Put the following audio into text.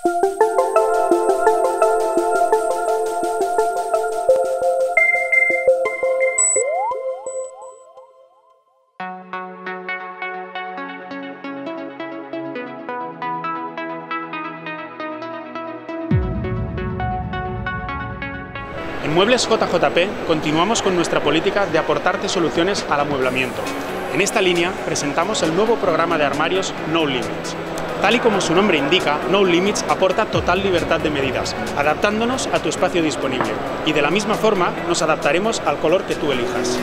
En Muebles JJP continuamos con nuestra política de aportarte soluciones al amueblamiento. En esta línea presentamos el nuevo programa de armarios No Limits. Tal y como su nombre indica, No Limits aporta total libertad de medidas, adaptándonos a tu espacio disponible. Y de la misma forma nos adaptaremos al color que tú elijas.